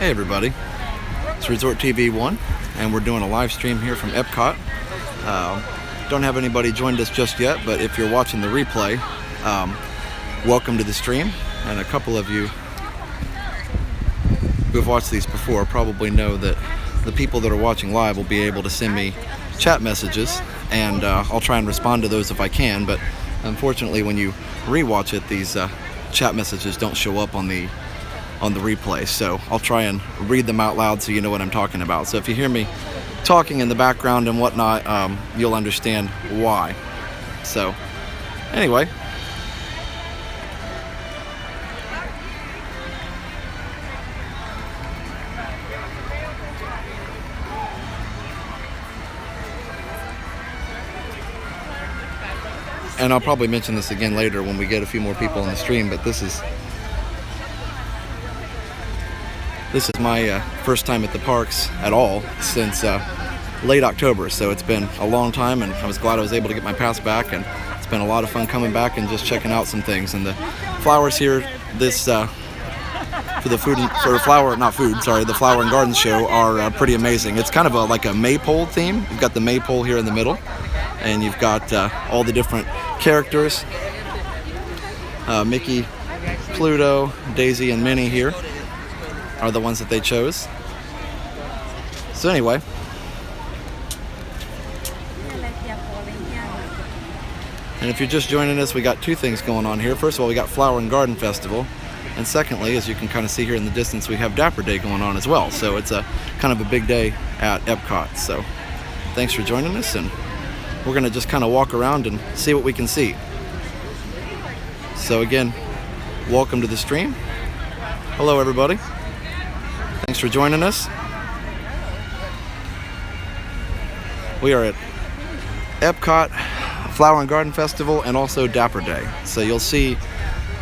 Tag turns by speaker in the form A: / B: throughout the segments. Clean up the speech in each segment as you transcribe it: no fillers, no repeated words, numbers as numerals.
A: Hey everybody, it's Resort TV 1 and we're doing a live stream here from Epcot. Don't have anybody joined us just yet, but if you're watching the replay, welcome to the stream. And a couple of you who have watched these before probably know that the people that are watching live will be able to send me chat messages, and I'll try and respond to those if I can, but unfortunately when you rewatch it, these chat messages don't show up on the replay, so I'll try and read them out loud so you know what I'm talking about. So if you hear me talking in the background and whatnot, you'll understand why. So anyway, and I'll probably mention this again later when we get a few more people on the stream, but this is my first time at the parks at all since late October, so it's been a long time, and I was glad I was able to get my pass back, and it's been a lot of fun coming back and just checking out some things. And the flowers here, the flower and garden show are pretty amazing. It's kind of like a maypole theme. You've got the maypole here in the middle, and you've got all the different characters, Mickey, Pluto, Daisy, and Minnie here are the ones that they chose. So anyway, and if you're just joining us, we got two things going on here. First of all, we got Flower and Garden Festival, and secondly, as you can kind of see here in the distance, we have Dapper Day going on as well. So it's a kind of a big day at Epcot. So thanks for joining us, and we're gonna just kind of walk around and see what we can see. So again, welcome to the stream. Hello everybody. Thanks for joining us. We are at Epcot, Flower and Garden Festival, and also Dapper Day. So you'll see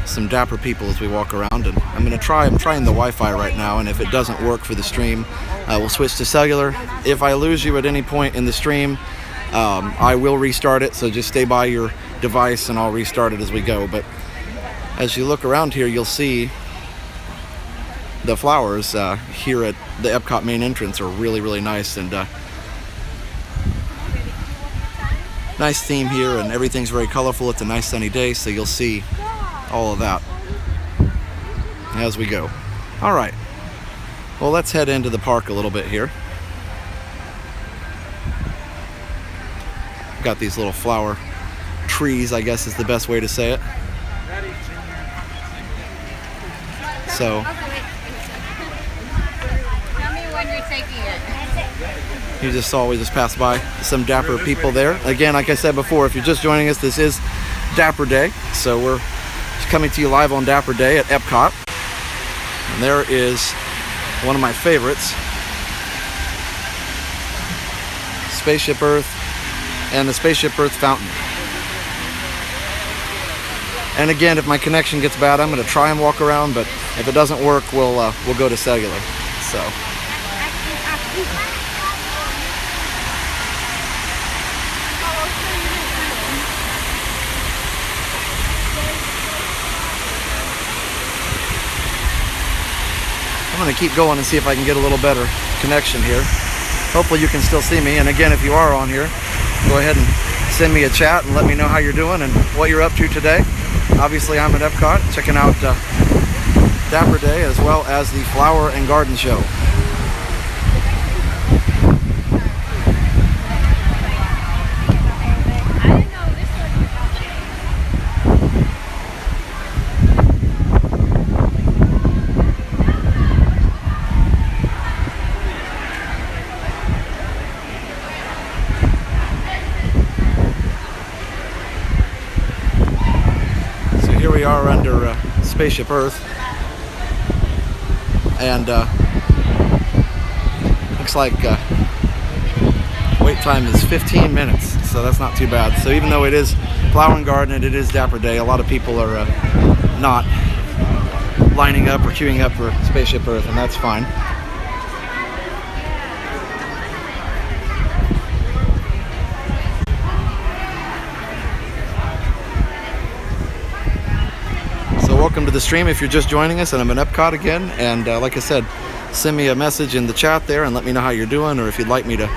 A: some dapper people as we walk around, and I'm trying the Wi-Fi right now, and if it doesn't work for the stream, we'll switch to cellular. If I lose you at any point in the stream, I will restart it, so just stay by your device and I'll restart it as we go. But as you look around here, you'll see the flowers here at the Epcot main entrance are really, really nice, and nice theme here, and everything's very colorful. It's a nice sunny day, so you'll see all of that as we go. All right, well, let's head into the park a little bit here. Got these little flower trees, I guess is the best way to say it. So you just saw, we just passed by some dapper people there. Again, like I said before, if you're just joining us, this is Dapper Day. So we're coming to you live on Dapper Day at Epcot. And there is one of my favorites, Spaceship Earth and the Spaceship Earth fountain. And again, if my connection gets bad, I'm going to try and walk around, but if it doesn't work, we'll go to cellular. So I'm going to keep going and see if I can get a little better connection here. Hopefully you can still see me. And again, if you are on here, go ahead and send me a chat and let me know how you're doing and what you're up to today. Obviously, I'm at Epcot checking out Dapper Day as well as the Flower and Garden Show. We are under Spaceship Earth, and looks like wait time is 15 minutes, so that's not too bad. So even though it is Flower and Garden and it is Dapper Day, a lot of people are not lining up or queuing up for Spaceship Earth, and that's fine. welcome to the stream if you're just joining us, and I'm in Epcot again, and like I said, send me a message in the chat there and let me know how you're doing, or if you'd like me to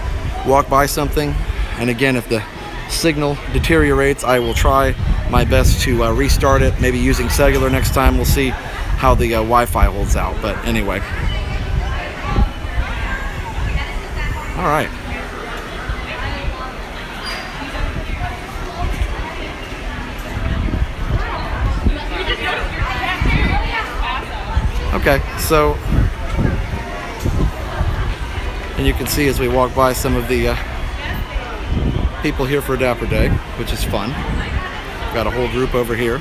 A: walk by something. And again, if the signal deteriorates, I will try my best to restart it, maybe using cellular next time. We'll see how the Wi-Fi holds out. But anyway. All right. Okay, so, and you can see as we walk by some of the people here for Dapper Day, which is fun. Got a whole group over here.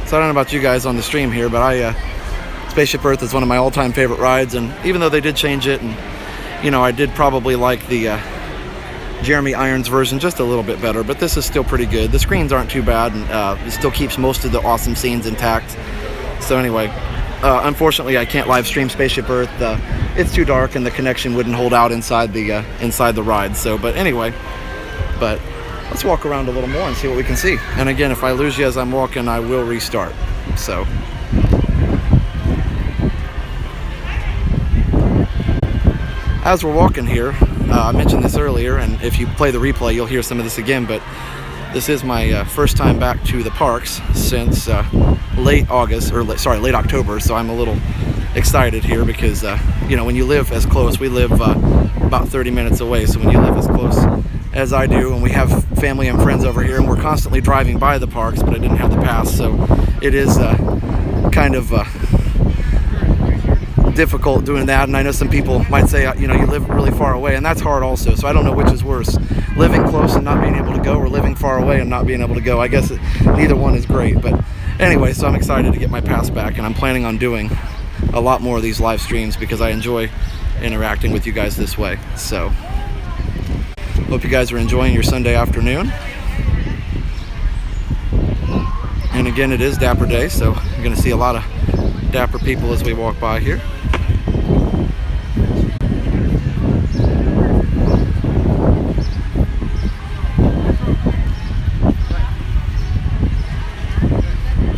A: So I don't know about you guys on the stream here, but Spaceship Earth is one of my all-time favorite rides, and even though they did change it, and you know, I did probably like the Jeremy Irons version just a little bit better, but this is still pretty good. The screens aren't too bad, and it still keeps most of the awesome scenes intact. So anyway, unfortunately I can't live stream Spaceship Earth. It's too dark and the connection wouldn't hold out inside the ride. So, but anyway, let's walk around a little more and see what we can see. And again, if I lose you as I'm walking, I will restart. So. As we're walking here, I mentioned this earlier, and if you play the replay, you'll hear some of this again, but this is my first time back to the parks since late October, so I'm a little excited here because, you know, when you live as close, we live about 30 minutes away, so when you live as close as I do, and we have family and friends over here, and we're constantly driving by the parks, but I didn't have the pass, so it is kind of difficult doing that. And I know some people might say, you know, you live really far away, and that's hard also, so I don't know which is worse, living close and not being able to go, or living far away and not being able to go. I guess neither one is great, but anyway, so I'm excited to get my pass back, and I'm planning on doing a lot more of these live streams because I enjoy interacting with you guys this way. So hope you guys are enjoying your Sunday afternoon. And again, it is Dapper Day, so you're going to see a lot of dapper people as we walk by here.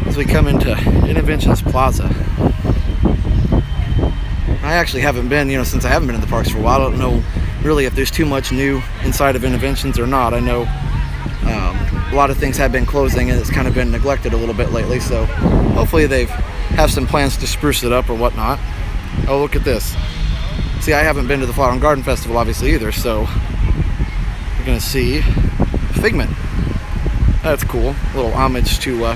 A: As we come into Innoventions Plaza. I actually haven't been, you know, since I haven't been in the parks for a while. I don't know really if there's too much new inside of Innoventions or not. I know a lot of things have been closing and it's kind of been neglected a little bit lately, so hopefully they have some plans to spruce it up or whatnot. Oh, look at this. See, I haven't been to the Flower and Garden Festival obviously either, so we're gonna see Figment. That's cool. A little homage to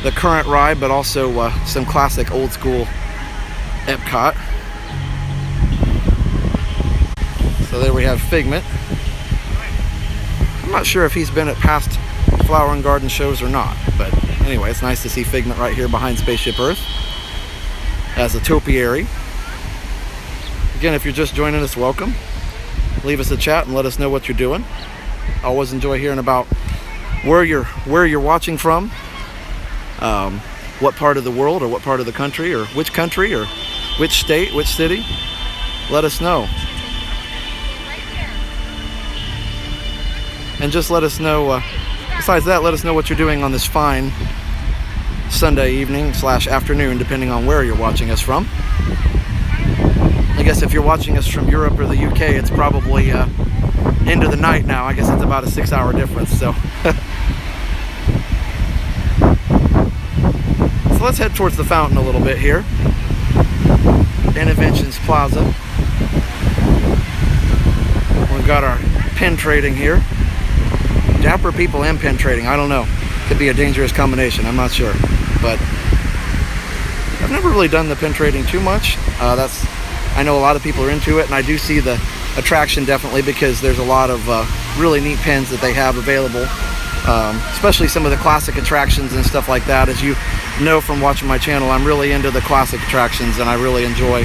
A: the current ride, but also some classic old school Epcot. So there we have Figment. I'm not sure if he's been at past Flower and Garden shows or not, but anyway, it's nice to see Figment right here behind Spaceship Earth as a topiary. Again, if you're just joining us, welcome. Leave us a chat and let us know what you're doing. I always enjoy hearing about where you're watching from, what part of the world or what part of the country or which state, which city. Let us know. And just let us know, besides that, let us know what you're doing on this fine Sunday evening / afternoon, depending on where you're watching us from. I guess if you're watching us from Europe or the UK, it's probably into the night now. I guess it's about a 6-hour difference, so. So let's head towards the fountain a little bit here. Innoventions Plaza. We've got our pin trading here. Dapper people and pin trading, I don't know. Could be a dangerous combination, I'm not sure. But I've never really done the pin trading too much. I know a lot of people are into it, and I do see the attraction definitely because there's a lot of really neat pins that they have available. Especially some of the classic attractions and stuff like that. As you know from watching my channel, I'm really into the classic attractions and I really enjoy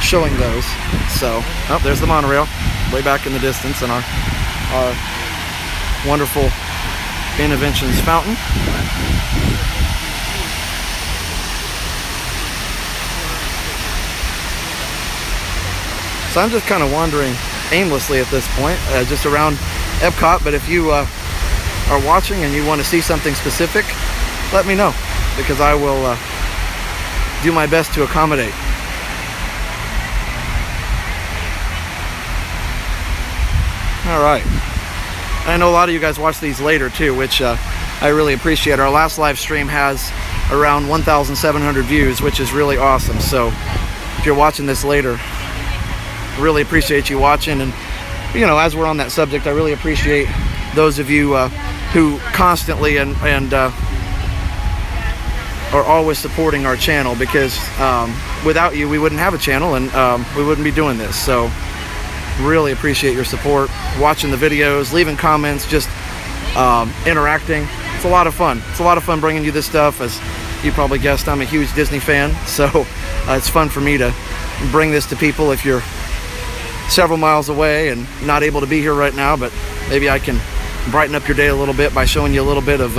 A: showing those. So, oh, there's the monorail way back in the distance and our wonderful Innoventions fountain. So I'm just kind of wondering aimlessly at this point, just around Epcot. But if you are watching and you want to see something specific, let me know, because I will do my best to accommodate. All right. I know a lot of you guys watch these later too, which I really appreciate. Our last live stream has around 1,700 views, which is really awesome. So if you're watching this later, really appreciate you watching. And you know, as we're on that subject, I really appreciate those of you who constantly and are always supporting our channel, because without you we wouldn't have a channel, and we wouldn't be doing this. So really appreciate your support, watching the videos, leaving comments, just interacting. It's a lot of fun. It's a lot of fun bringing you this stuff. As you probably guessed, I'm a huge Disney fan, so it's fun for me to bring this to people. If you're several miles away and not able to be here right now, but maybe I can brighten up your day a little bit by showing you a little bit of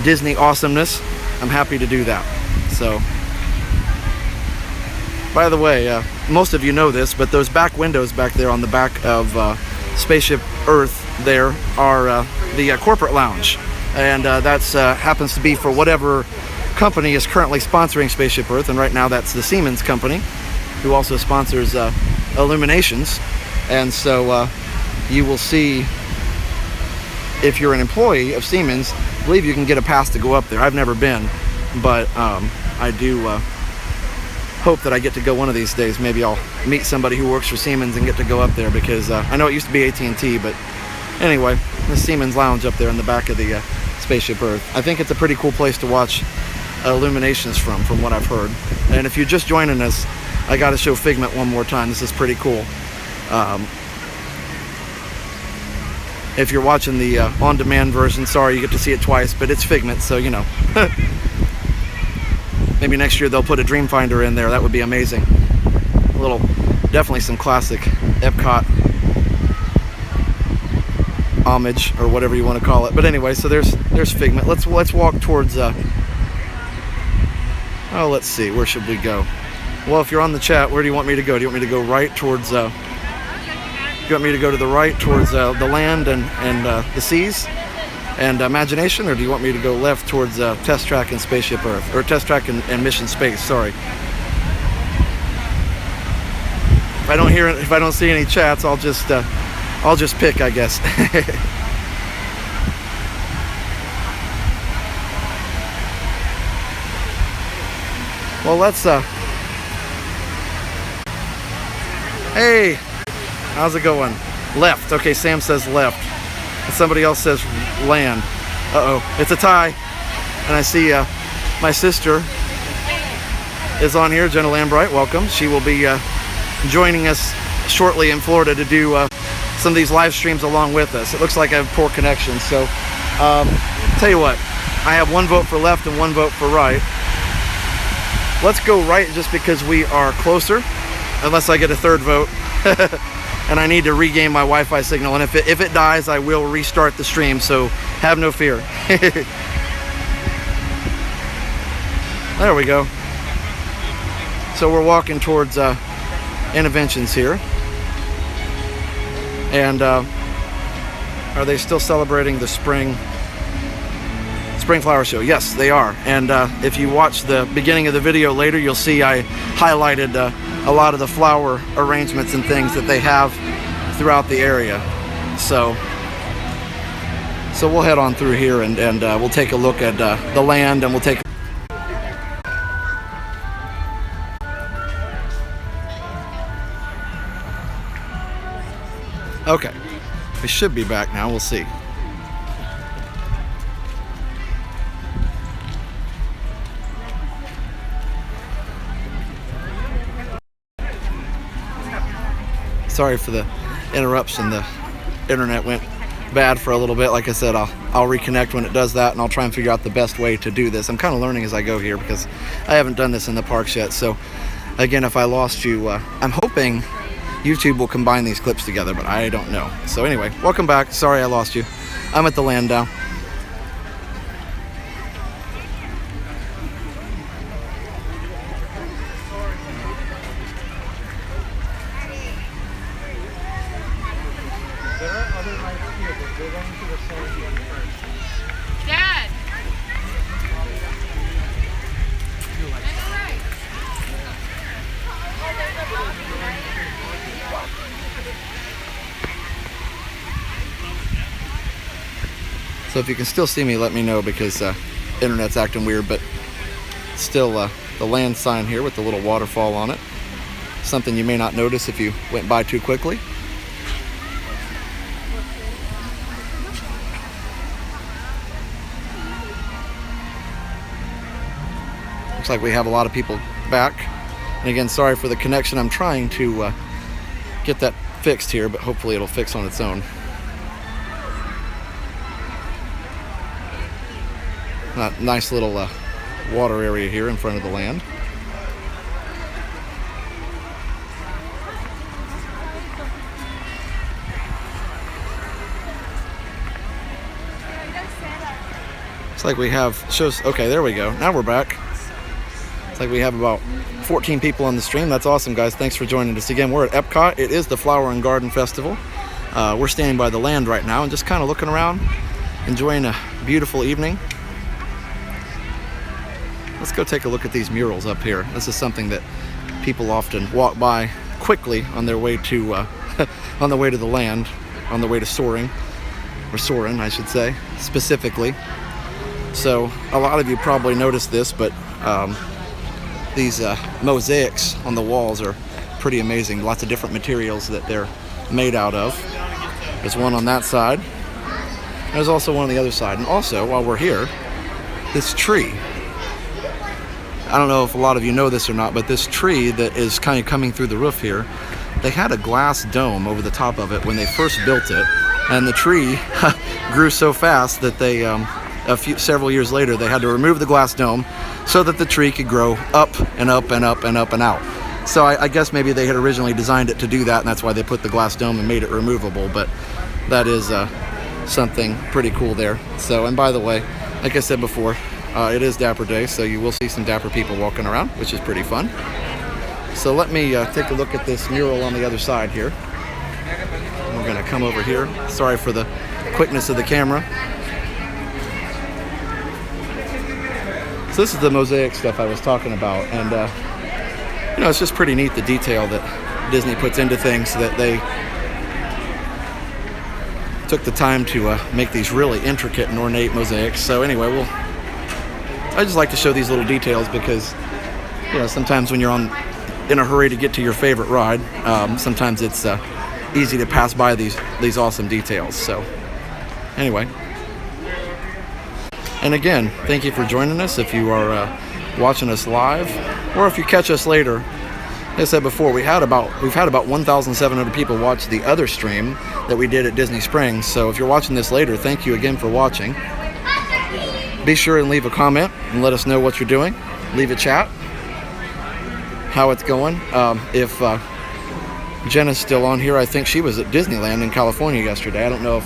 A: Disney awesomeness, I'm happy to do that. So, by the way, most of you know this, but those back windows back there on the back of Spaceship Earth there are the corporate lounge, and that's happens to be for whatever company is currently sponsoring Spaceship Earth, and right now that's the Siemens company, who also sponsors Illuminations. And so you will see, if you're an employee of Siemens, I believe you can get a pass to go up there. I've never been, but I do hope that I get to go one of these days. Maybe I'll meet somebody who works for Siemens and get to go up there, because I know it used to be AT&T, but anyway, the Siemens Lounge up there in the back of the Spaceship Earth. I think it's a pretty cool place to watch Illuminations from what I've heard. And if you're just joining us, I got to show Figment one more time. This is pretty cool. If you're watching the on-demand version, sorry you get to see it twice, but it's Figment, so you know. Maybe next year they'll put a Dreamfinder in there. That would be amazing. A little, definitely some classic Epcot homage, or whatever you want to call it. But anyway, so there's Figment. Let's walk towards. Oh, let's see. Where should we go? Well, if you're on the chat, where do you want me to go? Do you want me to go right towards? Do you want me to go to the right towards the land and the seas and Imagination, or do you want me to go left towards Test Track and Spaceship Earth, or Test Track and Mission Space? Sorry. If I don't see any chats, I'll just pick, I guess. Well, let's hey, how's it going? Left. Okay, Sam says left. And somebody else says land. Uh-oh, it's a tie. And I see my sister is on here, Jenna Lambright. Welcome. She will be joining us shortly in Florida to do some of these live streams along with us. It looks like I have poor connection, so tell you what, I have one vote for left and one vote for right. Let's go right, just because we are closer, unless I get a third vote. And I need to regain my Wi-Fi signal, and if it dies, I will restart the stream, so have no fear. There we go. So we're walking towards Interventions here. And are they still celebrating the spring flower show? Yes, they are. And if you watch the beginning of the video later, you'll see I highlighted a lot of the flower arrangements and things that they have throughout the area. So we'll head on through here, and we'll take a look at the land, and we'll take. Okay, we should be back now. We'll see. Sorry for the interruption. The internet went bad for a little bit. Like I said, I'll reconnect when it does that, and I'll try and figure out the best way to do this. I'm kind of learning as I go here, because I haven't done this in the parks yet. So again, if I lost you, I'm hoping YouTube will combine these clips together, but I don't know. So anyway, welcome back. Sorry I lost you. I'm at the land now.
B: Dad!
A: So if you can still see me, let me know, because internet's acting weird, but still the land sign here with the little waterfall on it. Something you may not notice if you went by too quickly. Looks like we have a lot of people back. And again, sorry for the connection. I'm trying to get that fixed here, but hopefully it'll fix on its own. Nice little water area here in front of the land. It's like we have okay, there we go. Now we're back. It's like we have about 14 people on the stream. That's awesome, guys. Thanks for joining us again. We're at Epcot. It is the Flower and Garden Festival. We're standing by the land right now and just kind of looking around, enjoying a beautiful evening. Let's go take a look at these murals up here. This is something that people often walk by quickly on their way to on the way to the land, on the way to Soaring, or Soarin', I should say, specifically. So a lot of you probably noticed this, but these mosaics on the walls are pretty amazing. Lots of different materials that they're made out of. There's one on that side. There's also one on the other side. And also, while we're here, this tree. I don't know if a lot of you know this or not, but this tree that is kind of coming through the roof here, they had a glass dome over the top of it when they first built it, and the tree grew so fast that they, several years later, they had to remove the glass dome so that the tree could grow up and up and up and up and out. So I guess maybe they had originally designed it to do that, and that's why they put the glass dome and made it removable, but that is something pretty cool there. So, and by the way, like I said before, it is Dapper Day, so you will see some Dapper people walking around, which is pretty fun. So let me take a look at this mural on the other side here. We're going to come over here. Sorry for the quickness of the camera. So this is the mosaic stuff I was talking about, and you know, it's just pretty neat, the detail that Disney puts into things, that they took the time to make these really intricate and ornate mosaics. So anyway, I just like to show these little details because, you know, sometimes when you're in a hurry to get to your favorite ride, sometimes it's easy to pass by these awesome details. So anyway, and again, thank you for joining us. If you are watching us live, or if you catch us later, like I said before, we've had about 1,700 people watch the other stream that we did at Disney Springs. So if you're watching this later, thank you again for watching. Be sure and leave a comment and let us know what you're doing. Leave a chat, how it's going. If Jenna's still on here, I think she was at Disneyland in California yesterday. I don't know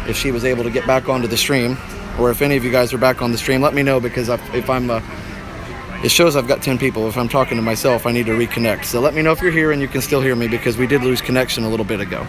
A: if she was able to get back onto the stream, or if any of you guys are back on the stream. Let me know, because if I'm it shows I've got 10 people. If I'm talking to myself, I need to reconnect. So let me know if you're here and you can still hear me, because we did lose connection a little bit ago.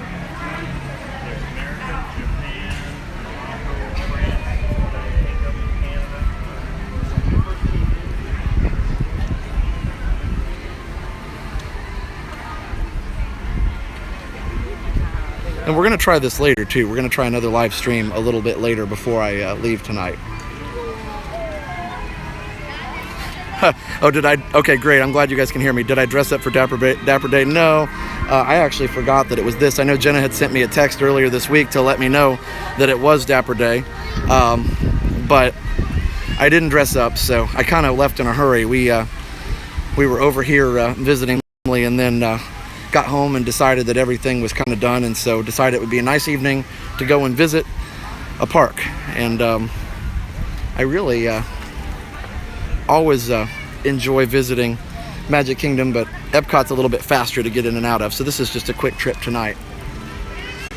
A: And we're going to try this later too. We're going to try another live stream a little bit later before I leave tonight. Oh, did I? Okay, great. I'm glad you guys can hear me. Did I dress up for Dapper Day? No. I actually forgot that it was this. I know Jenna had sent me a text earlier this week to let me know that it was Dapper Day. But I didn't dress up, so I kind of left in a hurry. We were over here visiting family, and then got home and decided that everything was kind of done, and so decided it would be a nice evening to go and visit a park. And I really always enjoy visiting Magic Kingdom, but Epcot's a little bit faster to get in and out of, so this is just a quick trip tonight.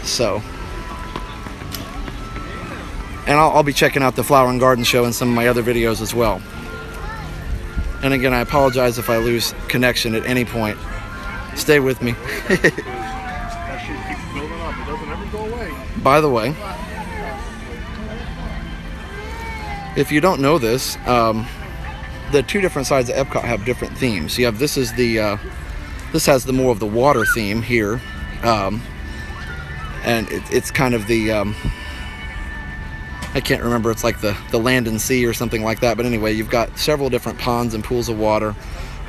A: So, and I'll be checking out the Flower and Garden Show and some of my other videos as well. And again, I apologize if I lose connection at any point. Stay with me.
C: That shit keeps building up. It doesn't ever go away.
A: By the way, If you don't know this, the two different sides of Epcot have different themes. You have this has the more of the water theme here, and it's kind of the I can't remember. It's like the land and sea or something like that. But anyway, you've got several different ponds and pools of water,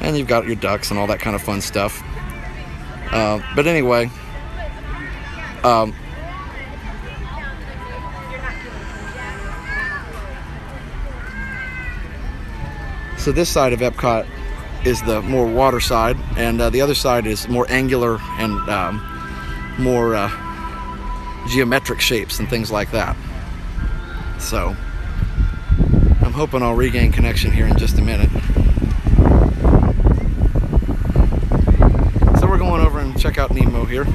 A: and you've got your ducks and all that kind of fun stuff. But anyway. So this side of Epcot is the more water side, and the other side is more angular and more geometric shapes and things like that. So I'm hoping I'll regain connection here in just a minute. So we're going over and check out Nemo here.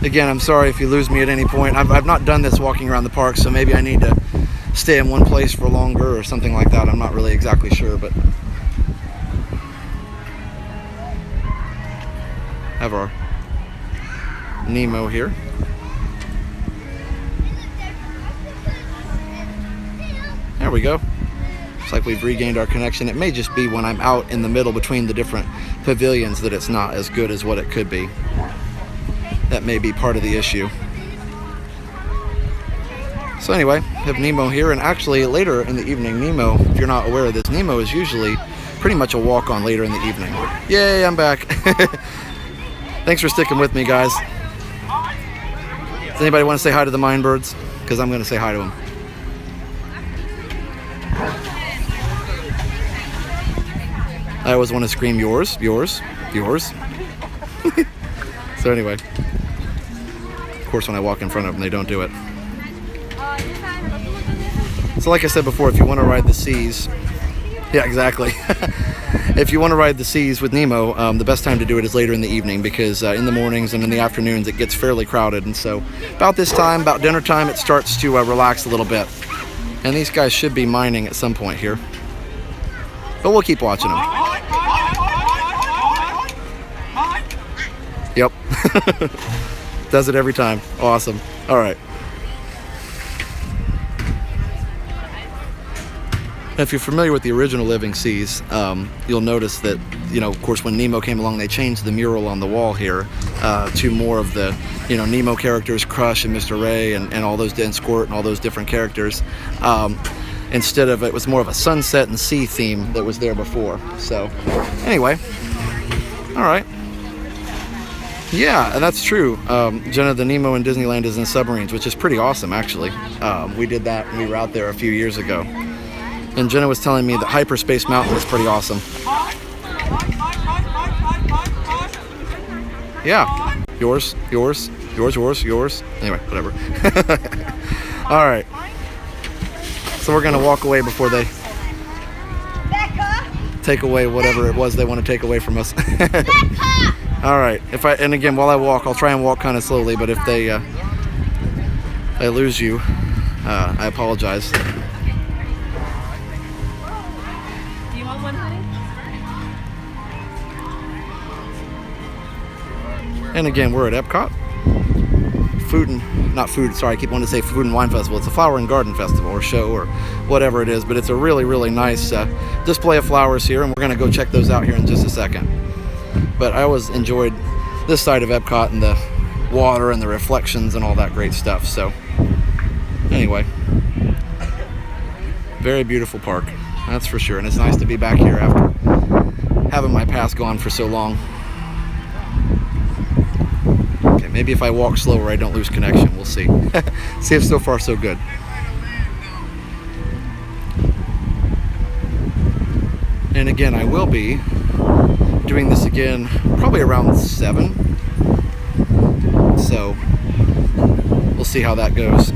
A: Again, I'm sorry if you lose me at any point. I've not done this walking around the park, so maybe I need to stay in one place for longer or something like that. I'm not really exactly sure, but have our Nemo here. There we go. Looks like we've regained our connection. It may just be when I'm out in the middle between the different pavilions that it's not as good as what it could be. That may be part of the issue. So anyway, we have Nemo here, and actually later in the evening, Nemo, if you're not aware of this, Nemo is usually pretty much a walk-on later in the evening. Yay, I'm back. Thanks for sticking with me, guys. Does anybody want to say hi to the Mine Birds? Because I'm going to say hi to them. I always want to scream yours, yours, yours. So anyway, of course when I walk in front of them, they don't do it. So like I said before, if you want to ride the seas, yeah, exactly. If you want to ride the seas with Nemo, the best time to do it is later in the evening, because in the mornings and in the afternoons it gets fairly crowded, and so about this time, about dinner time, it starts to relax a little bit. And these guys should be mining at some point here, but we'll keep watching them. Yep. Does it every time. Awesome. All right. If you're familiar with the original Living Seas, you'll notice that, you know, of course, when Nemo came along, they changed the mural on the wall here to more of the, you know, Nemo characters, Crush and Mr. Ray and all those, and Squirt and all those different characters. Instead of, it was more of a sunset and sea theme that was there before. So, anyway, all right. Yeah, and that's true. Jenna, the Nemo in Disneyland is in submarines, which is pretty awesome, actually. We did that when we were out there a few years ago. And Jenna was telling me that Hyperspace Mountain was pretty awesome. Yeah. Yours, yours, yours, yours, yours. Anyway, whatever. All right. So we're going to walk away before they take away whatever it was they want to take away from us. All right. And again, while I walk, I'll try and walk kind of slowly, but if they lose you, I apologize. And again, we're at Epcot. I keep wanting to say Food and Wine Festival. It's a Flower and Garden Festival or show or whatever it is, but it's a really, really nice display of flowers here, and we're going to go check those out here in just a second. But I always enjoyed this side of Epcot and the water and the reflections and all that great stuff. So anyway, very beautiful park, that's for sure. And it's nice to be back here after having my pass gone for so long. Okay, maybe if I walk slower I don't lose connection. We'll see. See if so far so good. And again, I will be doing this again probably around 7. So we'll see how that goes.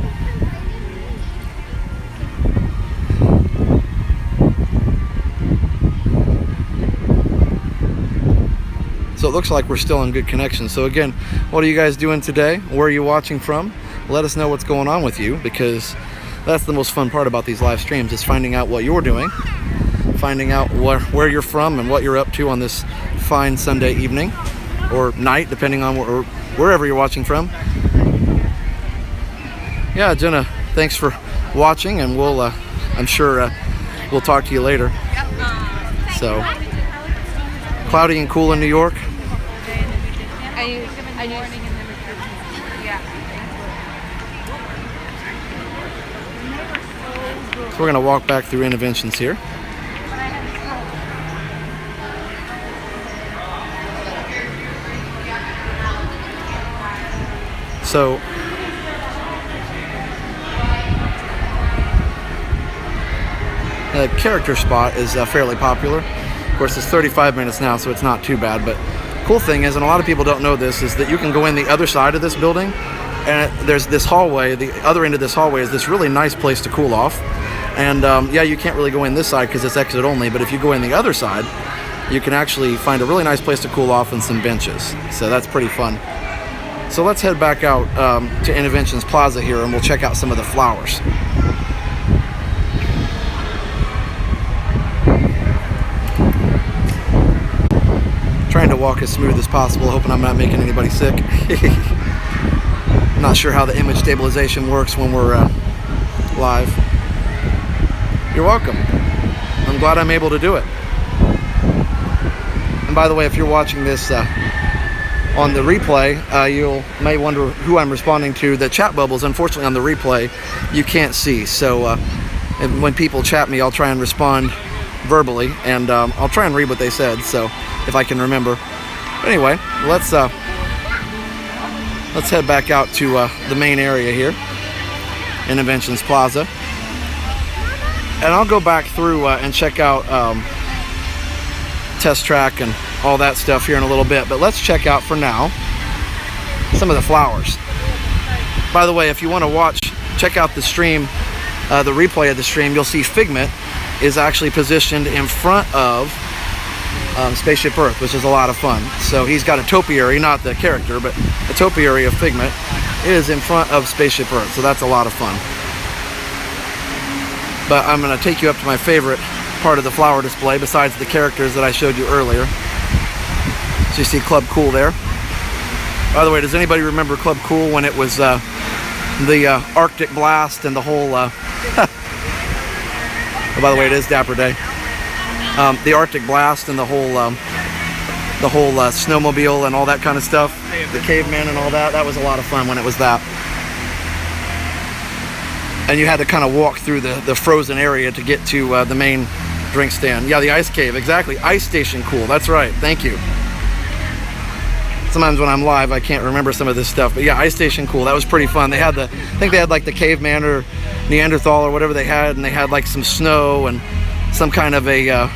A: So it looks like we're still in good connection. So again, what are you guys doing today? Where are you watching from? Let us know what's going on with you, because that's the most fun part about these live streams, is finding out what you're doing, finding out where you're from and what you're up to on this fine Sunday evening or night, depending on wherever you're watching from. Yeah, Jenna, thanks for watching, and I'm sure we'll talk to you later. So, cloudy and cool in New York. So we're gonna walk back through Interventions here. So the character spot is fairly popular. Of course, it's 35 minutes now, so it's not too bad. But cool thing is, and a lot of people don't know this, is that you can go in the other side of this building, and there's this hallway. The other end of this hallway is this really nice place to cool off. And yeah, you can't really go in this side because it's exit only, but if you go in the other side, you can actually find a really nice place to cool off and some benches. So that's pretty fun. So let's head back out to Interventions Plaza here, and we'll check out some of the flowers. Trying to walk as smooth as possible, hoping I'm not making anybody sick. Not sure how the image stabilization works when we're live. You're welcome. I'm glad I'm able to do it. And by the way, if you're watching this on the replay, you may wonder who I'm responding to. The chat bubbles, unfortunately, on the replay, you can't see. So when people chat me, I'll try and respond verbally, and I'll try and read what they said, so if I can remember. But anyway, let's head back out to the main area here, Interventions Plaza. And I'll go back through and check out Test Track and all that stuff here in a little bit. But let's check out for now some of the flowers. By the way, if you want to check out the stream, the replay of the stream, you'll see Figment is actually positioned in front of Spaceship Earth, which is a lot of fun. So he's got a topiary, not the character, but a topiary of Figment is in front of Spaceship Earth. So that's a lot of fun. But I'm going to take you up to my favorite part of the flower display besides the characters that I showed you earlier. So you see Club Cool there. By the way, does anybody remember Club Cool when it was the Arctic blast and the whole... oh, by the way, it is Dapper Day. The Arctic blast and the whole snowmobile and all that kind of stuff. The caveman and all that. That was a lot of fun when it was that. And you had to kind of walk through the frozen area to get to the main drink stand. Yeah, the ice cave, exactly. Ice station cool, that's right, thank you. Sometimes when I'm live, I can't remember some of this stuff, but yeah, ice station cool, that was pretty fun. They had I think they had like the caveman or Neanderthal or whatever they had, and they had like some snow and some kind of a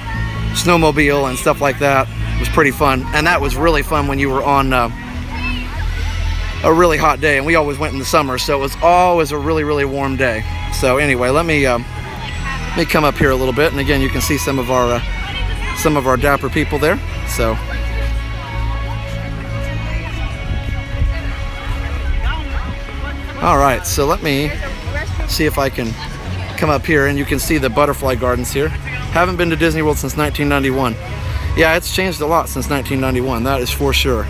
A: snowmobile and stuff like that. It was pretty fun, and that was really fun when you were on a really hot day, and we always went in the summer, so it was always a really, really warm day. So anyway, let me come up here a little bit, and again, you can see some of our Dapper people there. So all right, so let me see if I can come up here, and you can see the butterfly gardens here. Haven't been to Disney World since 1991. Yeah, it's changed a lot since 1991, that is for sure.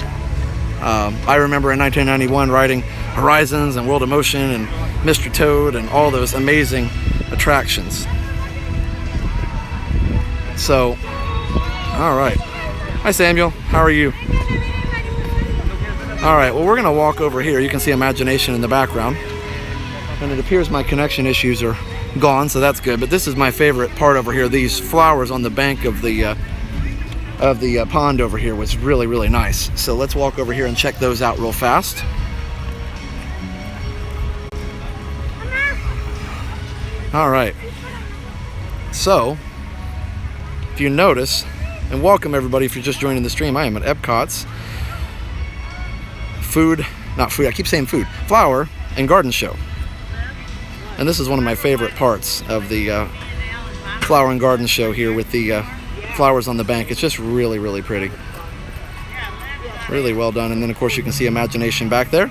A: I remember in 1991 riding Horizons and World of Motion and Mr. Toad and all those amazing attractions. So, all right. Hi Samuel, how are you? All right, well, we're gonna walk over here. You can see Imagination in the background. And it appears my connection issues are gone, so that's good. But this is my favorite part over here. These flowers on the bank of the pond over here was really, really nice. So let's walk over here and check those out real fast. All right. So, if you notice, and welcome everybody if you're just joining the stream, I am at Epcot's flower and garden show. And this is one of my favorite parts of the flower and garden show here with the flowers on the bank. It's just really, really pretty. Really well done. And then of course you can see Imagination back there.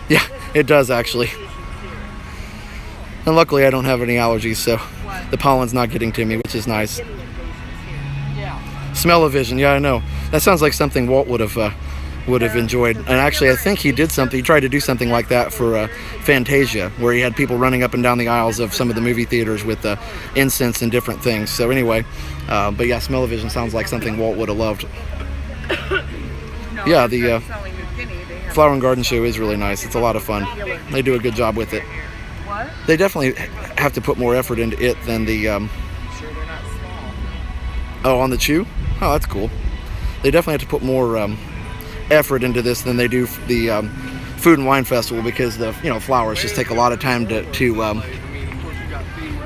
A: Yeah, it does actually. And luckily I don't have any allergies, so the pollen's not getting to me, which is nice. Smell-o-vision, yeah, I know. That sounds like something Walt would have would have enjoyed. And actually, I think he did something. He tried to do something like that for Fantasia, where he had people running up and down the aisles of some of the movie theaters with incense and different things. So anyway, but yeah, Smell-O-Vision sounds like something Walt would have loved. Yeah, the Flower and Garden Show is really nice. It's a lot of fun. They do a good job with it.
B: What?
A: They definitely have to put more effort into it than the. Oh, on the chew? Oh, that's cool. They definitely have to put more effort into this than they do the Food and Wine Festival, because the flowers just take a lot of time to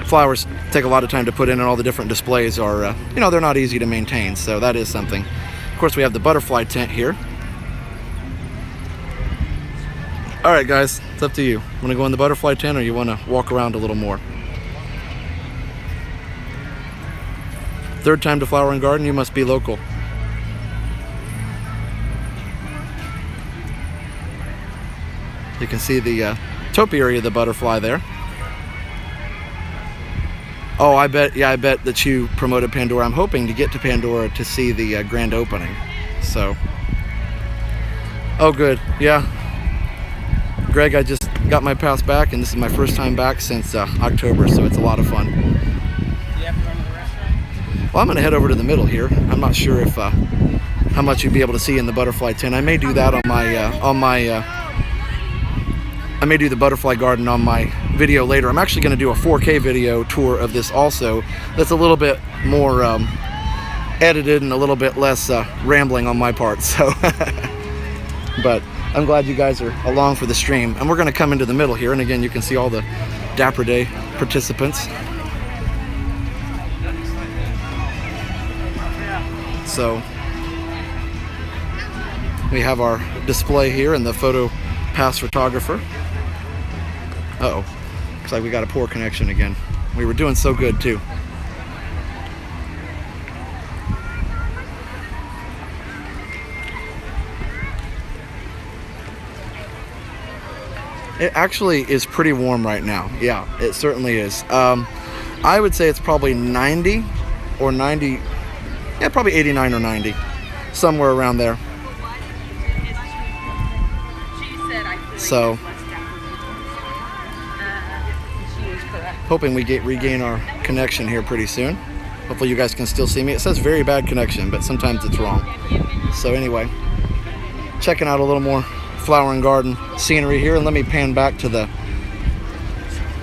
A: flowers take a lot of time to put in, and all the different displays are they're not easy to maintain. So that is something. Of course, we have the butterfly tent here. All right, guys, it's up to you. Want to go in the butterfly tent, or you want to walk around a little more? Third time to Flower and Garden, you must be local. You can see the topiary of the butterfly there. Oh, I bet that you promoted Pandora. I'm hoping to get to Pandora to see the grand opening. So, oh good, yeah. Greg, I just got my pass back, and this is my first time back since October, so it's a lot of fun. Well, I'm going to head over to the middle here. I'm not sure if how much you'd be able to see in the butterfly tent. I may do that on my I may do the butterfly garden on my video later. I'm actually going to do a 4K video tour of this also. That's a little bit more edited and a little bit less rambling on my part. So, but I'm glad you guys are along for the stream. And we're going to come into the middle here, and again, you can see all the Dapper Day participants. So we have our display here and the photo pass photographer. Uh-oh, looks like we got a poor connection again. We were doing so good too. It actually is pretty warm right now. Yeah, it certainly is. I would say it's probably 90 or 90, yeah, probably 89 or 90, somewhere around there. So, hoping we regain our connection here pretty soon. Hopefully you guys can still see me. It says very bad connection, but sometimes it's wrong. So anyway, checking out a little more Flower and Garden scenery here, and let me pan back to the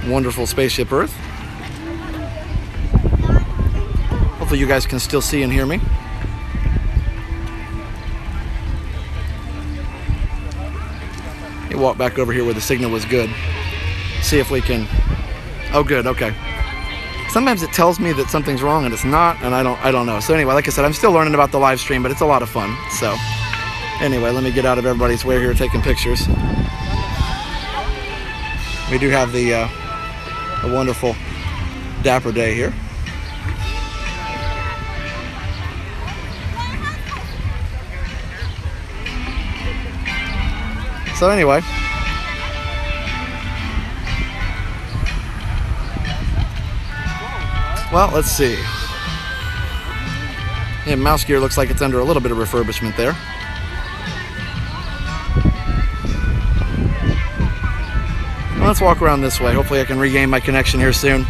A: wonderful Spaceship Earth. Hopefully you guys can still see and hear me. Let me walk back over here where the signal was good. See if we can. Oh, good. Okay. Sometimes it tells me that something's wrong and it's not, and I don't know. So anyway, like I said, I'm still learning about the live stream, but it's a lot of fun. So anyway, let me get out of everybody's way here taking pictures. We do have the a wonderful Dapper Day here. So anyway, well, let's see. Yeah, mouse gear looks like it's under a little bit of refurbishment there. Well, let's walk around this way. Hopefully I can regain my connection here soon.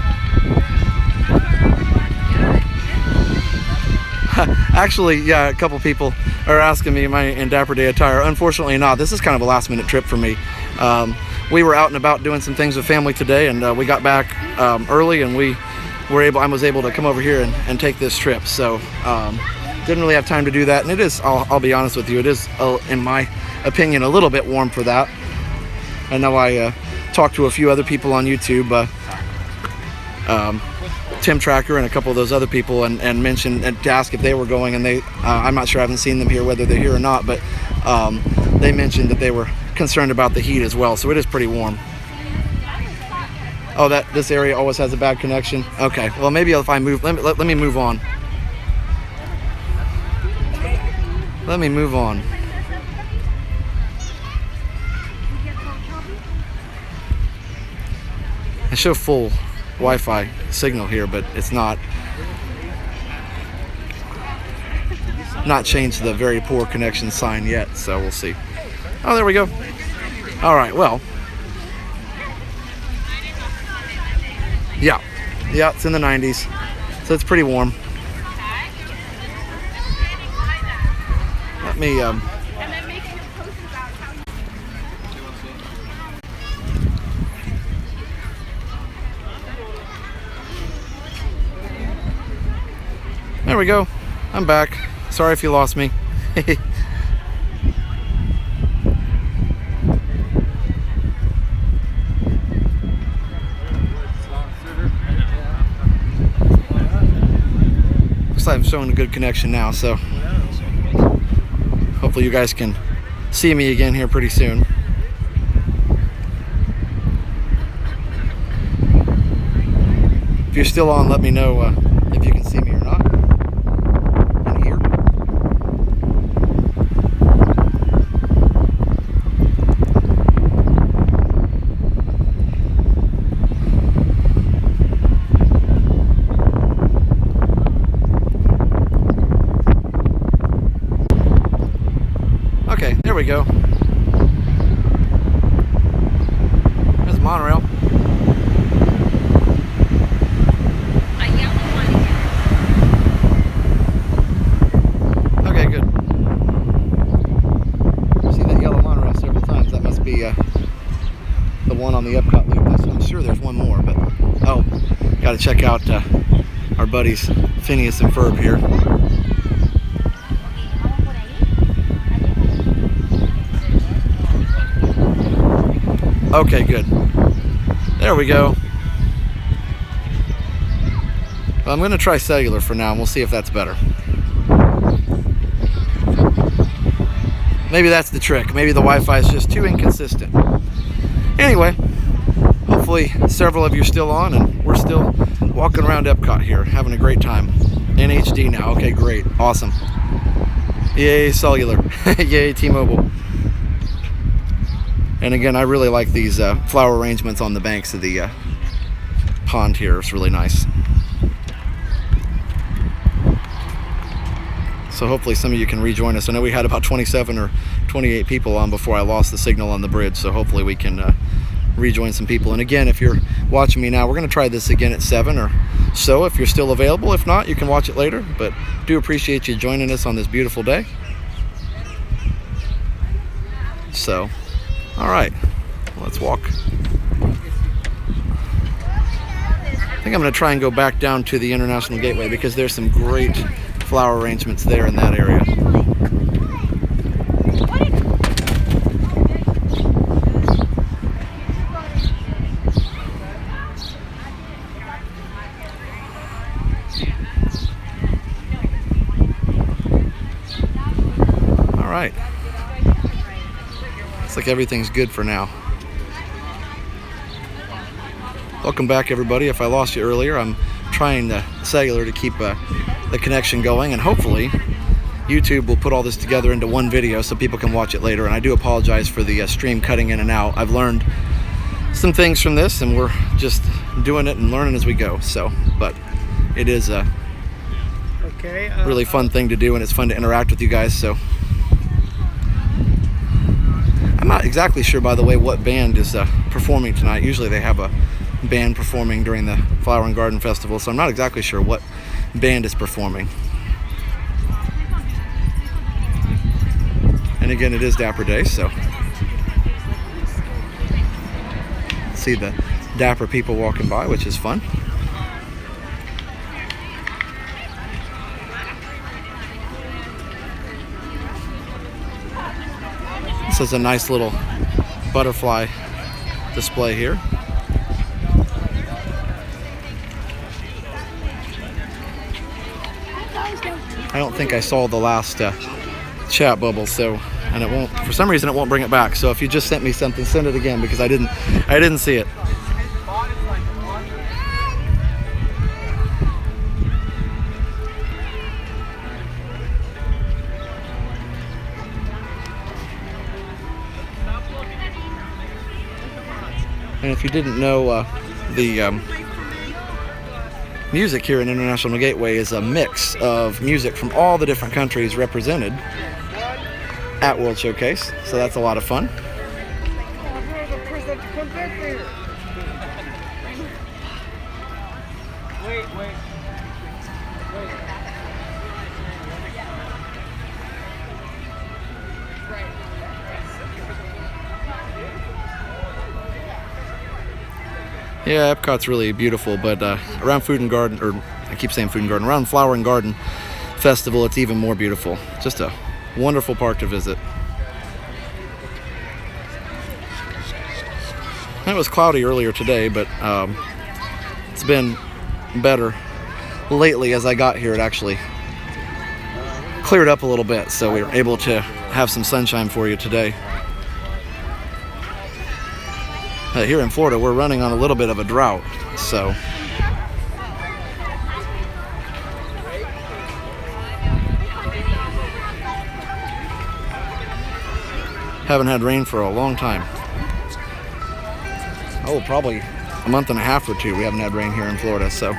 A: Actually, yeah, a couple people are asking me, am I in Dapper Day attire? Unfortunately not. This is kind of a last minute trip for me. We were out and about doing some things with family today, and we got back early, and I was able to come over here and take this trip. So didn't really have time to do that, and it is, I'll be honest with you, it is in my opinion a little bit warm for that. I know I talked to a few other people on YouTube, Tim Tracker and a couple of those other people, and mentioned and to ask if they were going, and they I'm not sure, I haven't seen them here whether they're here or not, but they mentioned that they were concerned about the heat as well. So it is pretty warm. Oh, this area always has a bad connection. Okay, well maybe if I move, let me move on. Let me move on. I show full Wi-Fi signal here, but it's not not changed the very poor connection sign yet, so we'll see. Oh, there we go. All right, well. Yeah, it's in the 90s, so it's pretty warm. Let me, There we go. I'm back. Sorry if you lost me. Looks like I'm showing a good connection now, so hopefully you guys can see me again here pretty soon. If you're still on, let me know if you can see me or not. In here. Okay, there we go. There's a monorail. Okay, good. I've seen that yellow monorail several times. That must be the one on the Epcot loop. I'm sure there's one more, but oh, got to check out our buddies Phineas and Ferb here. Okay, good. There we go. Well, I'm going to try cellular for now, and we'll see if that's better. Maybe that's the trick. Maybe the Wi-Fi is just too inconsistent. Anyway, hopefully several of you are still on, and we're still walking around Epcot here, having a great time. In HD now. Okay, great. Awesome. Yay, cellular. Yay, T-Mobile. And again, I really like these flower arrangements on the banks of the pond here. It's really nice. So hopefully some of you can rejoin us. I know we had about 27 or 28 people on before I lost the signal on the bridge, so hopefully we can rejoin some people. And again, if you're watching me now, we're going to try this again at 7 or so if you're still available. If not, you can watch it later, but do appreciate you joining us on this beautiful day. So, all right, let's walk. I think I'm going to try and go back down to the International Gateway because there's some great flower arrangements there in that area. All right. Looks like everything's good for now. Welcome back, everybody. If I lost you earlier, I'm trying the cellular to keep the connection going, and hopefully YouTube will put all this together into one video so people can watch it later. And I do apologize for the stream cutting in and out. I've learned some things from this, and we're just doing it and learning as we go. So, but it is a really fun thing to do, and it's fun to interact with you guys. So I'm not exactly sure, by the way, what band is performing tonight. Usually they have a band performing during the Flower and Garden Festival, so I'm not exactly sure what band is performing. And again, it is Dapper Day, so see the Dapper people walking by, which is fun. This is a nice little butterfly display here. I don't think I saw the last chat bubble, so, and it won't, for some reason it won't bring it back. So if you just sent me something, send it again, because I didn't see it. And if you didn't know, the music here in International Gateway is a mix of music from all the different countries represented at World Showcase, so that's a lot of fun. Yeah, Epcot's really beautiful, but around Food and Garden, or I keep saying Food and Garden, around Flower and Garden Festival, it's even more beautiful. Just a wonderful park to visit. It was cloudy earlier today, but it's been better lately. As I got here, it actually cleared up a little bit, so we were able to have some sunshine for you today. Here in Florida, we're running on a little bit of a drought, so haven't had rain for a long time. Oh, probably a month and a half or two we haven't had rain here in Florida, so.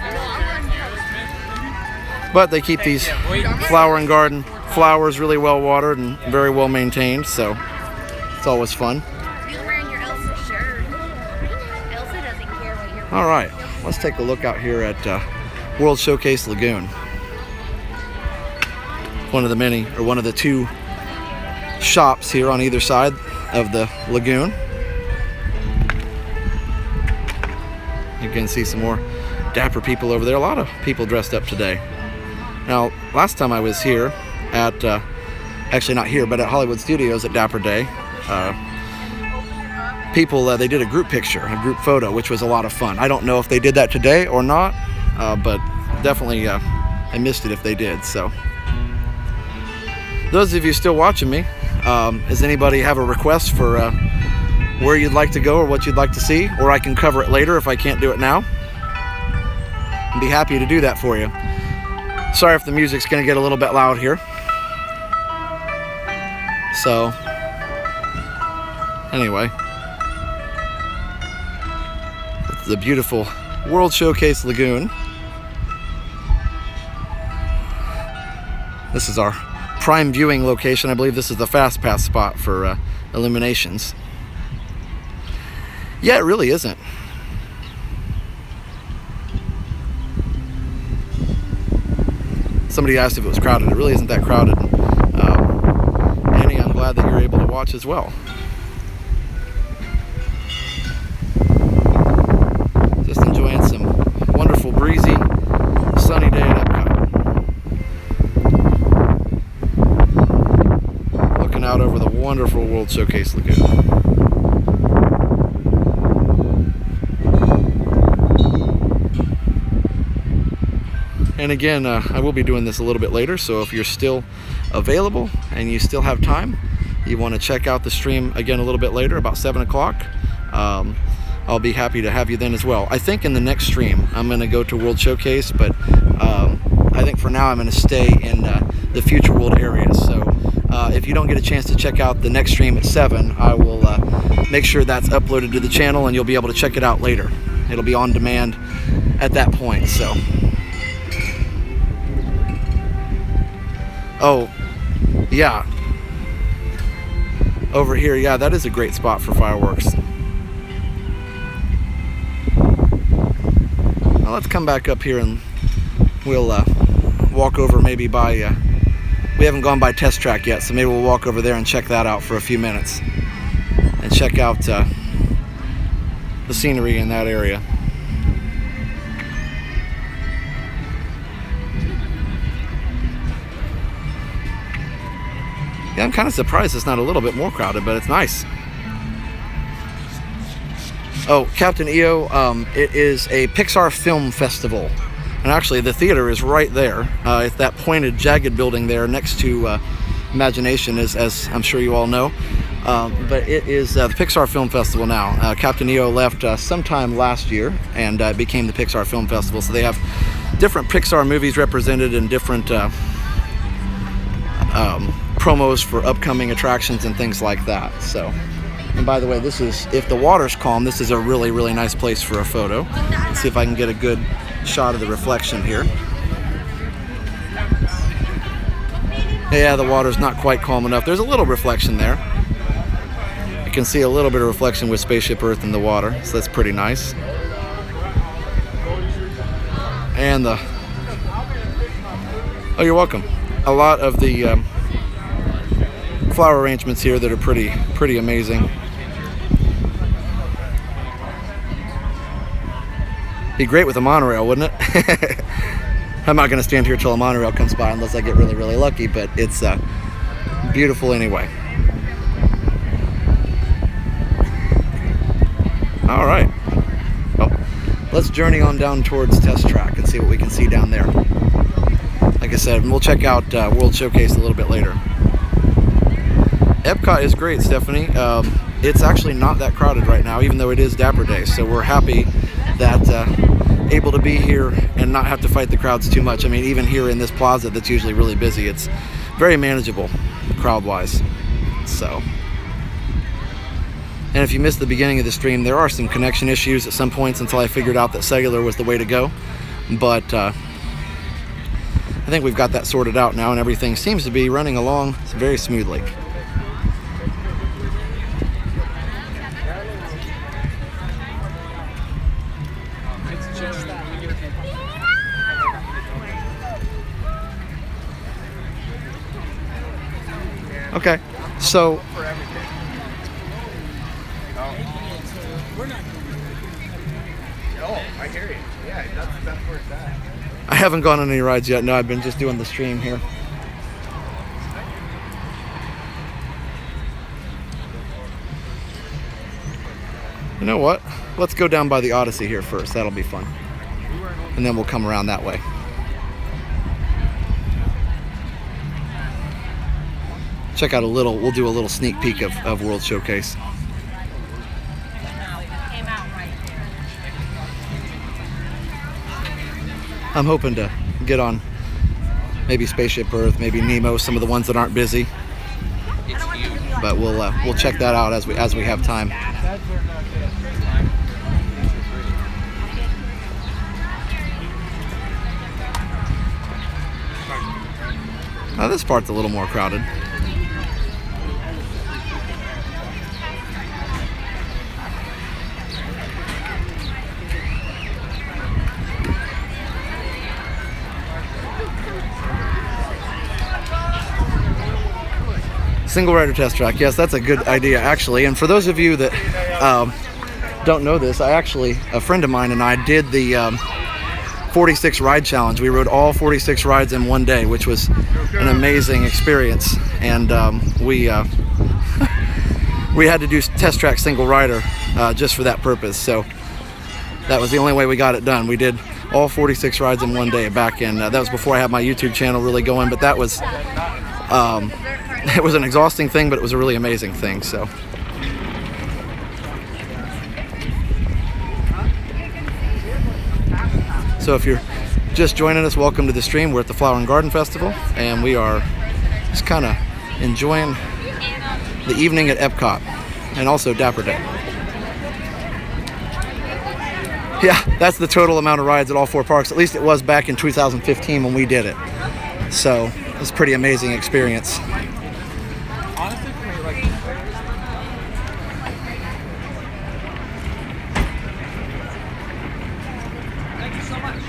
A: But they keep these Flower and Garden flowers really well watered and very well maintained, so it's always fun. All right, let's take a look out here at World Showcase Lagoon. One of the two shops here on either side of the lagoon. You can see some more Dapper people over there. A lot of people dressed up today. Now, last time I was here at, actually not here, but at Hollywood Studios at Dapper Day, people, they did a group picture, a group photo, which was a lot of fun. I don't know if they did that today or not, but definitely I missed it if they did. So those of you still watching me, does anybody have a request for where you'd like to go or what you'd like to see? Or I can cover it later if I can't do it now. I'd be happy to do that for you. Sorry if the music's going to get a little bit loud here. So anyway, the beautiful World Showcase Lagoon. This is our prime viewing location. I believe this is the fast pass spot for illuminations. Yeah, it really isn't. Somebody asked if it was crowded. It really isn't that crowded. Annie, I'm glad that you're able to watch as well. Enjoying some wonderful breezy sunny day at Epcot. Looking out over the wonderful World Showcase Lagoon. And again, I will be doing this a little bit later, so if you're still available and you still have time, you want to check out the stream again a little bit later, about 7 o'clock. I'll be happy to have you then as well. I think in the next stream I'm going to go to World Showcase, but I think for now I'm going to stay in the Future World areas. So if you don't get a chance to check out the next stream at 7, I will make sure that's uploaded to the channel and you'll be able to check it out later. It'll be on demand at that point. So, oh yeah, over here, yeah, that is a great spot for fireworks. Well, let's come back up here and we'll walk over maybe by, we haven't gone by Test Track yet, so maybe we'll walk over there and check that out for a few minutes and check out the scenery in that area. Yeah, I'm kind of surprised it's not a little bit more crowded, but it's nice. Oh, Captain EO, it is a Pixar film festival. And actually, the theater is right there. It's that pointed, jagged building there next to Imagination, as I'm sure you all know. But it is the Pixar Film Festival now. Captain EO left sometime last year, and it became the Pixar Film Festival. So they have different Pixar movies represented in different promos for upcoming attractions and things like that. So. And by the way, this is, if the water's calm, this is a really, really nice place for a photo. Let's see if I can get a good shot of the reflection here. Yeah, the water's not quite calm enough. There's a little reflection there. You can see a little bit of reflection with Spaceship Earth in the water, so that's pretty nice. And oh, you're welcome. A lot of the flower arrangements here that are pretty amazing. Be great with a monorail, wouldn't it? I'm not going to stand here till a monorail comes by unless I get really lucky, but it's beautiful anyway. All right. Well, let's journey on down towards Test Track and see what we can see down there. Like I said, we'll check out World Showcase a little bit later. Epcot is great, Stephanie. It's actually not that crowded right now, even though it is Dapper Day, so we're happy that able to be here and not have to fight the crowds too much. I mean, even here in this plaza that's usually really busy, it's very manageable crowd-wise. So, and if you missed the beginning of the stream, there are some connection issues at some points until I figured out that cellular was the way to go. But I think we've got that sorted out now, and everything seems to be running along very smoothly. Okay, so
C: I hear you. Yeah, that's where it's at.
A: I haven't gone on any rides yet. No, I've been just doing the stream here. You know what? Let's go down by the Odyssey here first. That'll be fun. And then we'll come around that way. Check out we'll do a little sneak peek of World Showcase. I'm hoping to get on maybe Spaceship Earth, maybe Nemo, some of the ones that aren't busy. But we'll check that out as we have time. Now this part's a little more crowded. Single rider test track. Yes, that's a good idea, actually. And for those of you that don't know this, a friend of mine and I did the 46 ride challenge. We rode all 46 rides in one day, which was an amazing experience. And we had to do test track single rider just for that purpose. So that was the only way we got it done. We did all 46 rides in one day back in, that was before I had my YouTube channel really going, but that was, it was an exhausting thing, but it was a really amazing thing, so. So if you're just joining us, welcome to the stream. We're at the Flower and Garden Festival, and we are just kind of enjoying the evening at Epcot, and also Dapper Day. Yeah, that's the total amount of rides at all four parks. At least it was back in 2015 when we did it. So it was a pretty amazing experience.
C: Honestly, for me, like, thank you so much.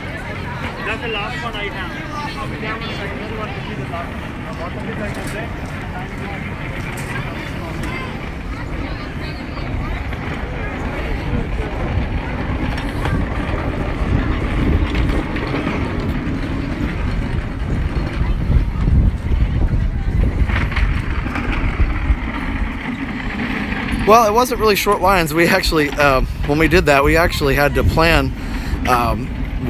C: That's the last one I have. I'll be down in a second. I want to see the last one. What is I can say?
A: Well, it wasn't really short lines. We actually, when we did that, we actually had to plan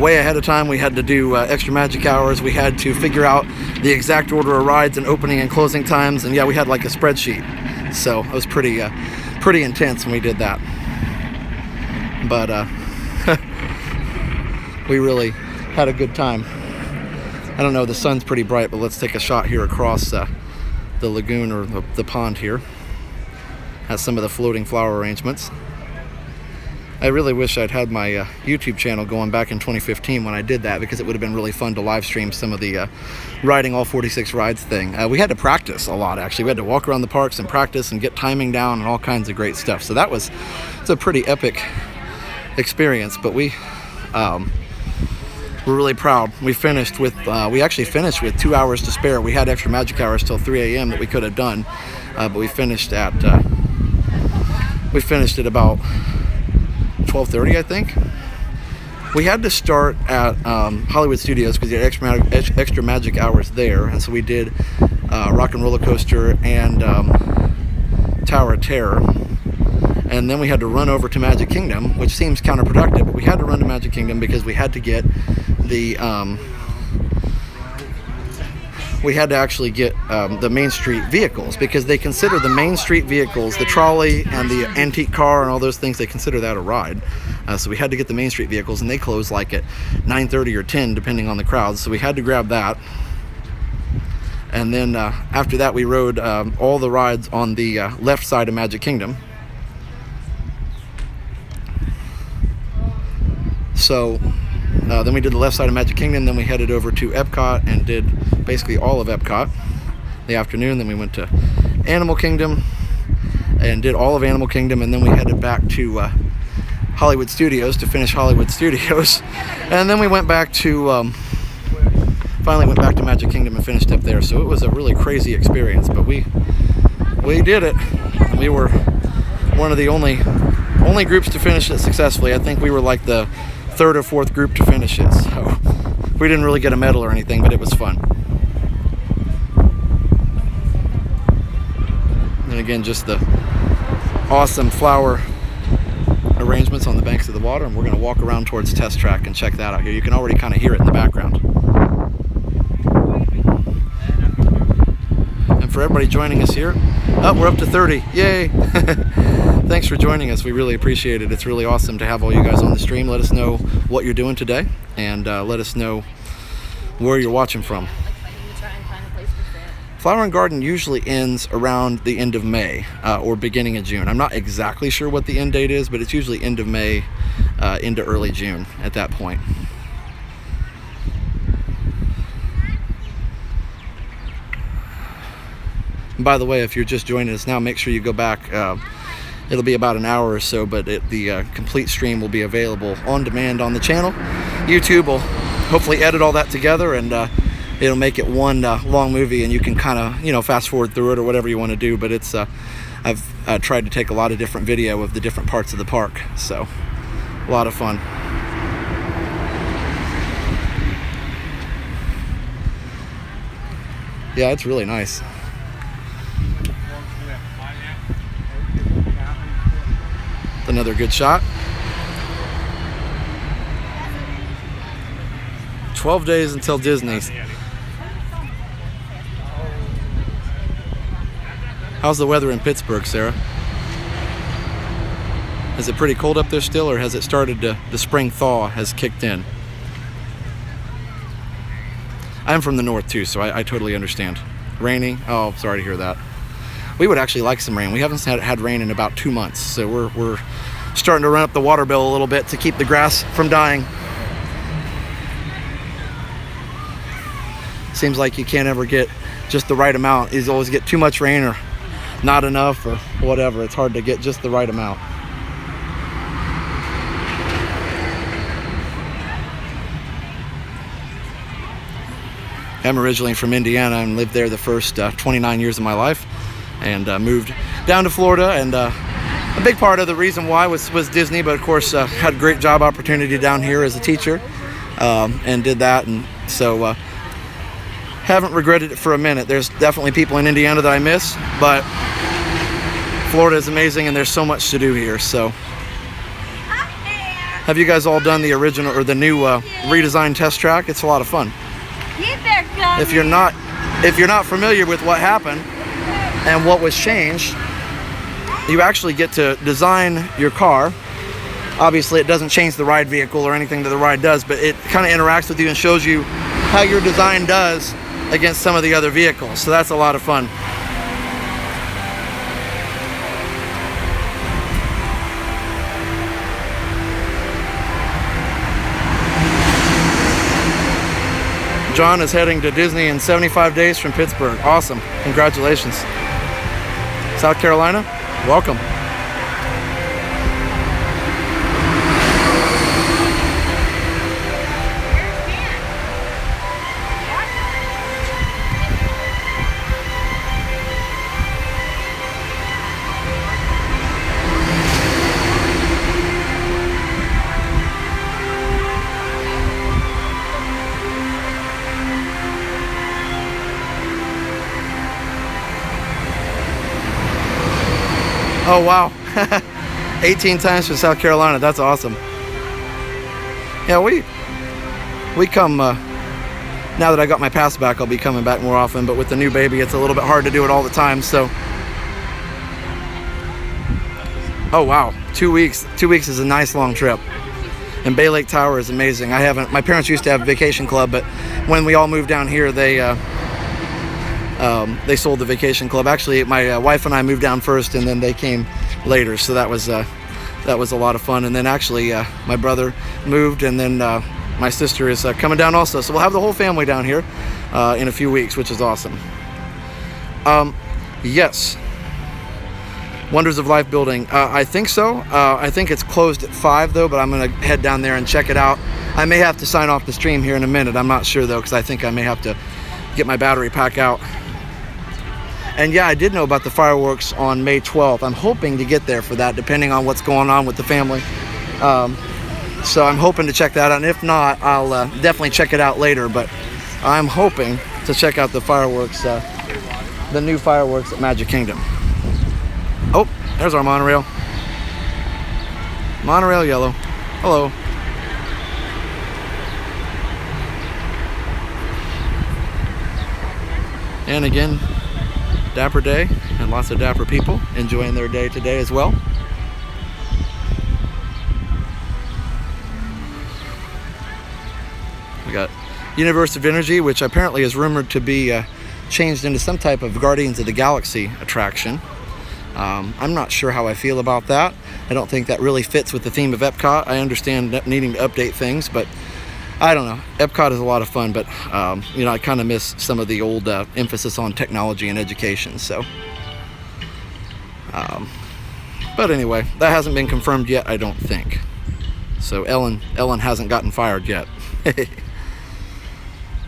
A: way ahead of time. We had to do extra magic hours. We had to figure out the exact order of rides and opening and closing times. And yeah, we had like a spreadsheet. So it was pretty intense when we did that. But we really had a good time. I don't know, the sun's pretty bright, but let's take a shot here across the lagoon or the pond here. Has some of the floating flower arrangements. I really wish I'd had my YouTube channel going back in 2015 when I did that, because it would have been really fun to live stream some of the riding all 46 rides thing. We had to practice a lot, actually. We had to walk around the parks and practice and get timing down and all kinds of great stuff. So it's a pretty epic experience, but we're really proud. We actually finished with 2 hours to spare. We had extra magic hours till 3 a.m. that we could have done, but we finished at about 12:30, I think. We had to start at Hollywood Studios because we had extra magic hours there, and so we did Rock and Roller Coaster and Tower of Terror, and then we had to run over to Magic Kingdom, which seems counterproductive, but we had to run to Magic Kingdom because we had to get the the Main Street vehicles, because they consider the Main Street vehicles, the trolley and the antique car and all those things, they consider that a ride. So we had to get the Main Street vehicles, and they close like at 9:30 or 10 depending on the crowds, so we had to grab that. And then after that we rode all the rides on the left side of Magic Kingdom. So then we did the left side of Magic Kingdom, then we headed over to Epcot and did basically all of Epcot the afternoon. Then we went to Animal Kingdom and did all of Animal Kingdom, and then we headed back to Hollywood Studios to finish Hollywood Studios. And then we went back to finally went back to Magic Kingdom and finished up there. So it was a really crazy experience, but we did it. We were one of the only groups to finish it successfully. I think we were like the third or fourth group to finish it, so we didn't really get a medal or anything, but it was fun. And again, just the awesome flower arrangements on the banks of the water, and we're going to walk around towards Test Track and check that out here. You can already kind of hear it in the background. And for everybody joining us here, we're up to 30. Yay! Thanks for joining us. We really appreciate it. It's really awesome to have all you guys on the stream. Let us know what you're doing today, and let us know where you're watching from. Flower and Garden usually ends around the end of May or beginning of June. I'm not exactly sure what the end date is, but it's usually end of May into early June at that point. And by the way, if you're just joining us now, make sure you go back. It'll be about an hour or so, but the complete stream will be available on demand on the channel. YouTube will hopefully edit all that together, and it'll make it one long movie, and you can kind of, fast forward through it or whatever you want to do. But it's I've tried to take a lot of different video of the different parts of the park, so a lot of fun. Yeah, it's really nice. Another good shot. 12 days until Disney. How's the weather in Pittsburgh, Sarah? Is it pretty cold up there still, or has it started to, the spring thaw has kicked in? I'm from the north too, so I totally understand. Rainy? Oh, sorry to hear that. We would actually like some rain. We haven't had rain in about 2 months, so we're starting to run up the water bill a little bit to keep the grass from dying. Seems like you can't ever get just the right amount. You always get too much rain or not enough or whatever. It's hard to get just the right amount. I'm originally from Indiana and lived there the first 29 years of my life, and moved down to Florida, and a big part of the reason why was Disney, but of course had a great job opportunity down here as a teacher, and did that, and so haven't regretted it for a minute. There's definitely people in Indiana that I miss, but Florida is amazing and there's so much to do here. So have you guys all done the original or the new redesigned Test Track? It's a lot of fun. If you're not familiar with what happened and what was changed, you actually get to design your car. Obviously it doesn't change the ride vehicle or anything that the ride does, but it kind of interacts with you and shows you how your design does against some of the other vehicles. So that's a lot of fun. John is heading to Disney in 75 days from Pittsburgh. Awesome. Congratulations. South Carolina, welcome. Oh wow, 18 times from South Carolina, that's awesome. Yeah, we come, now that I got my pass back, I'll be coming back more often, but with the new baby, it's a little bit hard to do it all the time, so. Oh wow, 2 weeks. 2 weeks is a nice long trip. And Bay Lake Tower is amazing. My parents used to have a vacation club, but when we all moved down here, they sold the vacation club. Actually, my wife and I moved down first, and then they came later. So that was a lot of fun. And then actually, my brother moved, and then my sister is coming down also. So we'll have the whole family down here in a few weeks, which is awesome. Yes. Wonders of Life building. I think so. I think it's closed at 5 though, but I'm gonna head down there and check it out. I may have to sign off the stream here in a minute. I'm not sure though, because I think I may have to get my battery pack out. And yeah, I did know about the fireworks on May 12th. I'm hoping to get there for that, depending on what's going on with the family. So I'm hoping to check that out. And if not, I'll definitely check it out later. But I'm hoping to check out the fireworks, the new fireworks at Magic Kingdom. Oh, there's our monorail. Monorail yellow. Hello. And again, Dapper Day, and lots of Dapper people enjoying their day today as well. We got Universe of Energy, which apparently is rumored to be changed into some type of Guardians of the Galaxy attraction. I'm not sure how I feel about that. I don't think that really fits with the theme of Epcot. I understand needing to update things, but I don't know. Epcot is a lot of fun, but you know, I kind of miss some of the old emphasis on technology and education. So, but anyway, that hasn't been confirmed yet, I don't think. So Ellen hasn't gotten fired yet.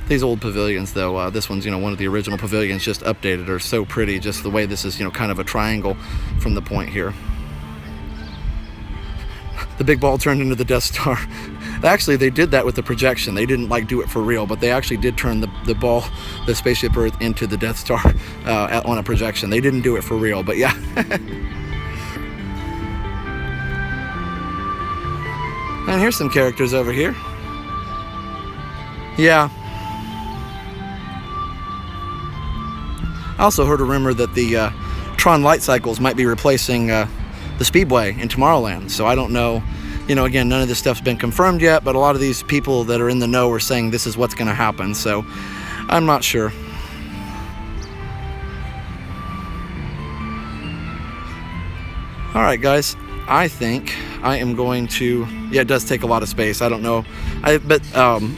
A: These old pavilions, though, this one's, you know, one of the original pavilions, just updated, are so pretty. Just the way this is, you know, kind of a triangle from the point here. The big ball turned into the Death Star. Actually, they did that with the projection. They didn't like do it for real, but they actually did turn the ball, the Spaceship Earth, into the Death Star on a projection. They didn't do it for real, but yeah. And here's some characters over here. Yeah. I also heard a rumor that the Tron light cycles might be replacing the Speedway in Tomorrowland. So I don't know. You know, again, none of this stuff's been confirmed yet, but a lot of these people that are in the know are saying this is what's going to happen. So I'm not sure. All right, guys. I think I am going to. Yeah, it does take a lot of space. I don't know. But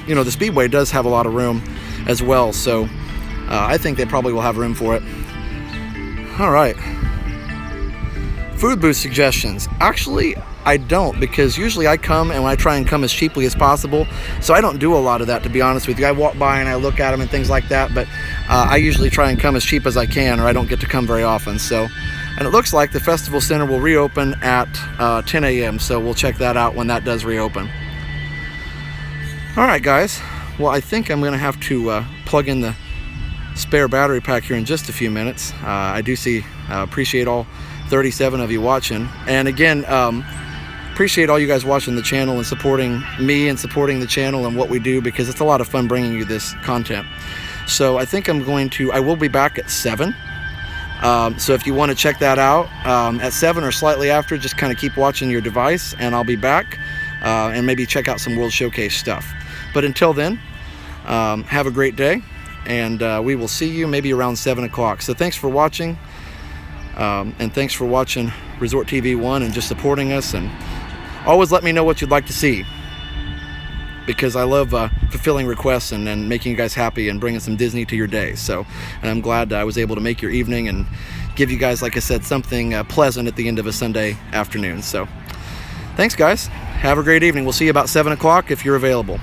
A: you know, the Speedway does have a lot of room as well. So I think they probably will have room for it. All right. Food booth suggestions. Actually, I don't, because usually I come and I try and come as cheaply as possible. So I don't do a lot of that, to be honest with you. I walk by and I look at them and things like that, but I usually try and come as cheap as I can, or I don't get to come very often. So, and it looks like the Festival Center will reopen at 10 a.m. So we'll check that out when that does reopen. All right, guys. Well, I think I'm going to have to plug in the spare battery pack here in just a few minutes. I do see, appreciate all 37 of you watching. And again, appreciate all you guys watching the channel and supporting me and supporting the channel and what we do, because it's a lot of fun bringing you this content. So I think I will be back at 7. So if you want to check that out at 7 or slightly after, just kind of keep watching your device and I'll be back and maybe check out some World Showcase stuff. But until then, have a great day, and we will see you maybe around 7 o'clock. So thanks for watching, and thanks for watching Resort TV 1 and just supporting us, and always let me know what you'd like to see. because I love fulfilling requests and making you guys happy and bringing some Disney to your day. So, and I'm glad I was able to make your evening and give you guys, like I said, something pleasant at the end of a Sunday afternoon. So, thanks guys. Have a great evening. We'll see you about 7 o'clock if you're available.